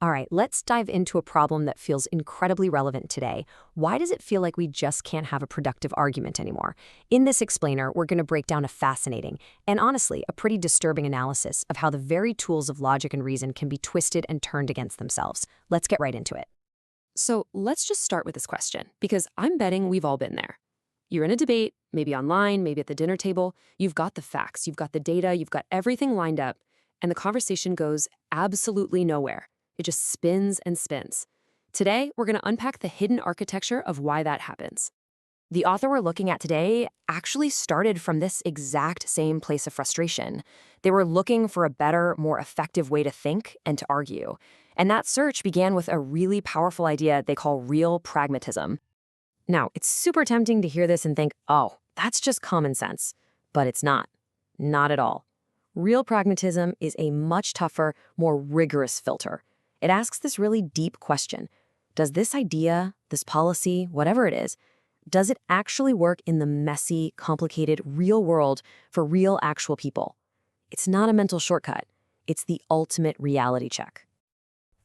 All right, let's dive into a problem that feels incredibly relevant today. Why does it feel like we just can't have a productive argument anymore? In this explainer, we're going to break down a fascinating and honestly a pretty disturbing analysis of how the very tools of logic and reason can be twisted and turned against themselves. Let's get right into it. So let's just start with this question, because I'm betting we've all been there. You're in a debate, maybe online, maybe at the dinner table. You've got the facts, you've got the data, you've got everything lined up, and the conversation goes absolutely nowhere. It just spins and spins. Today, we're going to unpack the hidden architecture of why that happens. The author we're looking at today actually started from this exact same place of frustration. They were looking for a better, more effective way to think and to argue. And that search began with a really powerful idea they call real pragmatism. Now, it's super tempting to hear this and think, oh, that's just common sense. But it's not. Not at all. Real pragmatism is a much tougher, more rigorous filter. It asks this really deep question. Does this idea, this policy, whatever it is, does it actually work in the messy, complicated, real world for real, actual people? It's not a mental shortcut. It's the ultimate reality check.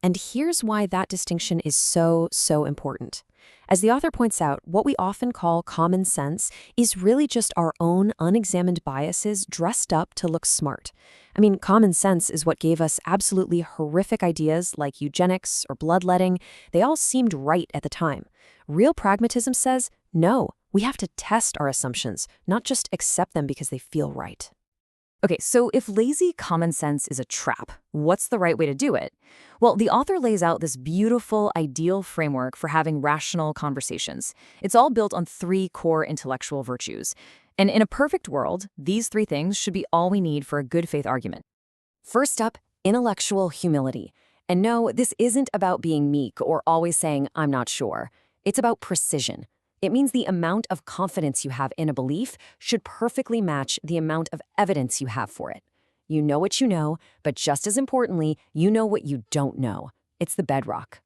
And here's why that distinction is so important. As the author points out, what we often call common sense is really just our own unexamined biases dressed up to look smart. I mean, common sense is what gave us absolutely horrific ideas like eugenics or bloodletting. They all seemed right at the time. Real pragmatism says, no, we have to test our assumptions, not just accept them because they feel right. Okay, so if lazy common sense is a trap, what's the right way to do it? Well, the author lays out this beautiful, ideal framework for having rational conversations. It's all built on 3 core intellectual virtues. And in a perfect world, these 3 things should be all we need for a good faith argument. First up, intellectual humility. And no, this isn't about being meek or always saying, I'm not sure. It's about precision. It means the amount of confidence you have in a belief should perfectly match the amount of evidence you have for it. You know what you know, but just as importantly, you know what you don't know. It's the bedrock.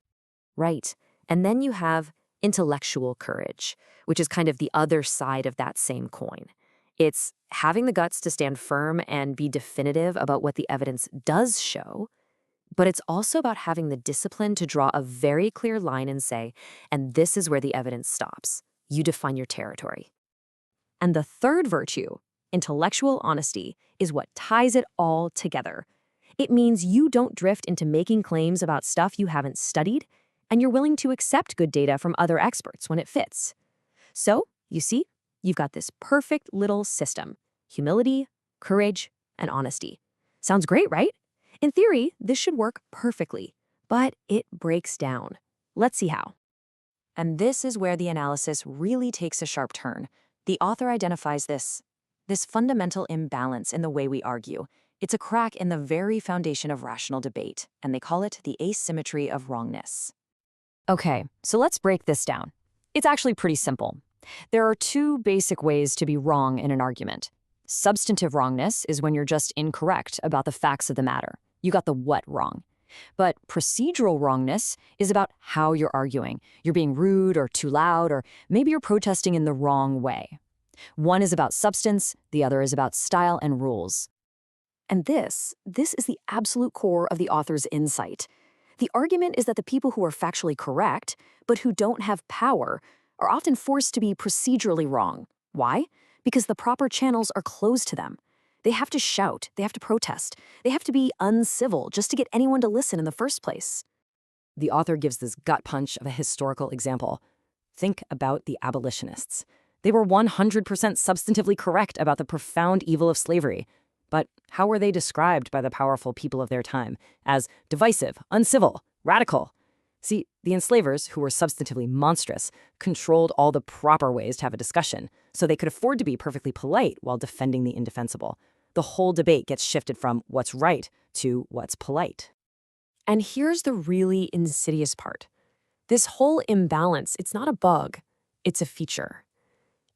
Right. And then you have intellectual courage, which is kind of the other side of that same coin. It's having the guts to stand firm and be definitive about what the evidence does show, but it's also about having the discipline to draw a very clear line and say, and this is where the evidence stops. You define your territory. And the third virtue, intellectual honesty, is what ties it all together. It means you don't drift into making claims about stuff you haven't studied, and you're willing to accept good data from other experts when it fits. So, you see, you've got this perfect little system: humility, courage, and honesty. Sounds great, right? In theory, this should work perfectly, but it breaks down. Let's see how. And this is where the analysis really takes a sharp turn. The author identifies this fundamental imbalance in the way we argue. It's a crack in the very foundation of rational debate, and they call it the asymmetry of wrongness. Okay, so let's break this down. It's actually pretty simple. There are 2 basic ways to be wrong in an argument. Substantive wrongness is when you're just incorrect about the facts of the matter. You got the what wrong. But procedural wrongness is about how you're arguing. You're being rude or too loud, or maybe you're protesting in the wrong way. One is about substance, the other is about style and rules. And this is the absolute core of the author's insight. The argument is that the people who are factually correct, but who don't have power, are often forced to be procedurally wrong. Why? Because the proper channels are closed to them. They have to shout, they have to protest, they have to be uncivil just to get anyone to listen in the first place. The author gives this gut punch of a historical example. Think about the abolitionists. They were 100% substantively correct about the profound evil of slavery. But how were they described by the powerful people of their time? As divisive, uncivil, radical. See, the enslavers, who were substantively monstrous, controlled all the proper ways to have a discussion, so they could afford to be perfectly polite while defending the indefensible. The whole debate gets shifted from what's right to what's polite. And here's the really insidious part. This whole imbalance, it's not a bug, it's a feature.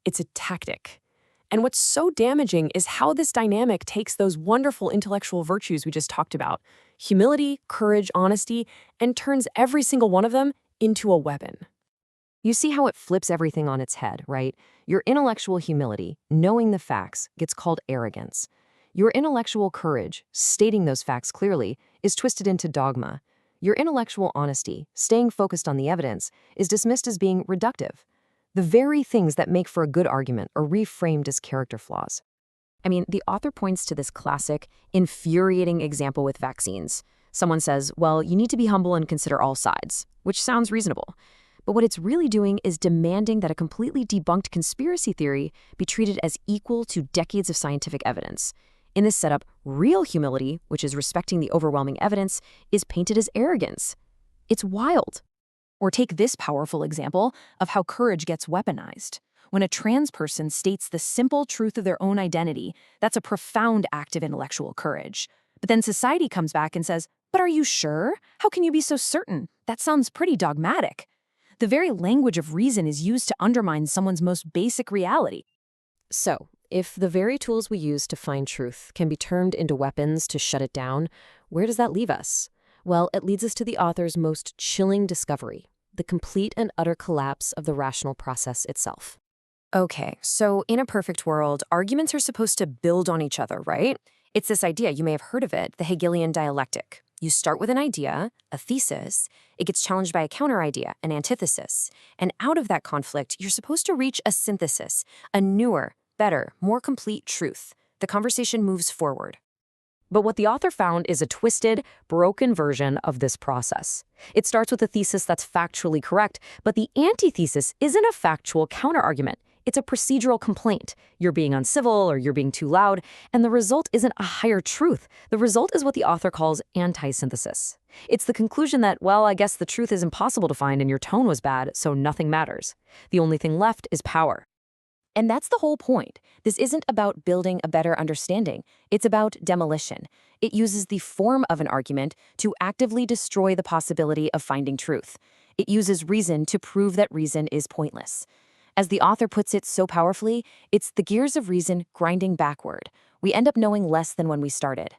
It's a tactic. And what's so damaging is how this dynamic takes those wonderful intellectual virtues we just talked about, humility, courage, honesty, and turns every single one of them into a weapon. You see how it flips everything on its head, right? Your intellectual humility, knowing the facts, gets called arrogance. Your intellectual courage, stating those facts clearly, is twisted into dogma. your intellectual honesty, staying focused on the evidence, is dismissed as being reductive. The very things that make for a good argument are reframed as character flaws. I mean, the author points to this classic, infuriating example with vaccines. Someone says, well, you need to be humble and consider all sides, which sounds reasonable. But what it's really doing is demanding that a completely debunked conspiracy theory be treated as equal to decades of scientific evidence. In this setup, real humility, which is respecting the overwhelming evidence, is painted as arrogance. It's wild. Or take this powerful example of how courage gets weaponized. When a trans person states the simple truth of their own identity, that's a profound act of intellectual courage. But then society comes back and says, but are you sure? How can you be so certain? That sounds pretty dogmatic. The very language of reason is used to undermine someone's most basic reality. So, if the very tools we use to find truth can be turned into weapons to shut it down, where does that leave us? Well, it leads us to the author's most chilling discovery, the complete and utter collapse of the rational process itself. Okay, so in a perfect world, arguments are supposed to build on each other, right? It's this idea, you may have heard of it, the Hegelian dialectic. You start with an idea, a thesis, it gets challenged by a counter-idea, an antithesis, and out of that conflict, you're supposed to reach a synthesis, a newer, better, more complete truth. The conversation moves forward. But what the author found is a twisted, broken version of this process. It starts with a thesis that's factually correct, but the antithesis isn't a factual counterargument. It's a procedural complaint. You're being uncivil or you're being too loud, and the result isn't a higher truth. The result is what the author calls anti-synthesis. It's the conclusion that, well, I guess the truth is impossible to find and your tone was bad, so nothing matters. The only thing left is power. And that's the whole point. This isn't about building a better understanding. It's about demolition. It uses the form of an argument to actively destroy the possibility of finding truth. It uses reason to prove that reason is pointless. As the author puts it so powerfully, it's the gears of reason grinding backward. We end up knowing less than when we started.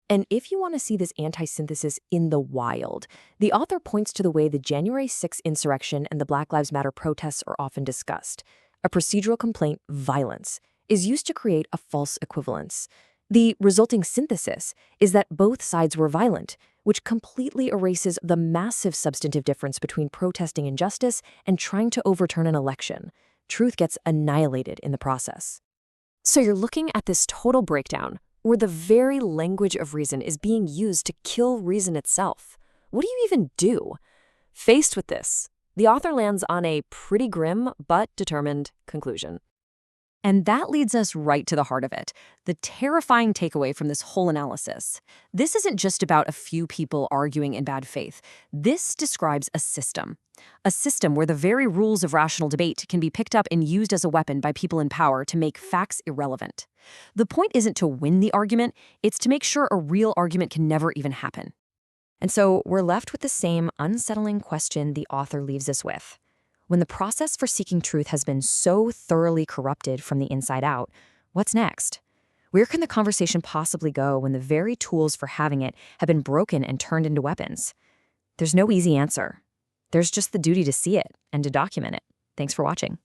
And if you want to see this anti-synthesis in the wild, the author points to the way the January 6th insurrection and the Black Lives Matter protests are often discussed. A procedural complaint, violence, is used to create a false equivalence. The resulting synthesis is that both sides were violent, which completely erases the massive substantive difference between protesting injustice and trying to overturn an election. Truth gets annihilated in the process. So you're looking at this total breakdown, where the very language of reason is being used to kill reason itself. What do you even do? Faced with this, the author lands on a pretty grim but determined conclusion. And that leads us right to the heart of it, the terrifying takeaway from this whole analysis. This isn't just about a few people arguing in bad faith. This describes a system where the very rules of rational debate can be picked up and used as a weapon by people in power to make facts irrelevant. The point isn't to win the argument, it's to make sure a real argument can never even happen. And so we're left with the same unsettling question the author leaves us with. When the process for seeking truth has been so thoroughly corrupted from the inside out, what's next? Where can the conversation possibly go when the very tools for having it have been broken and turned into weapons? There's no easy answer. There's just the duty to see it and to document it. Thanks for watching.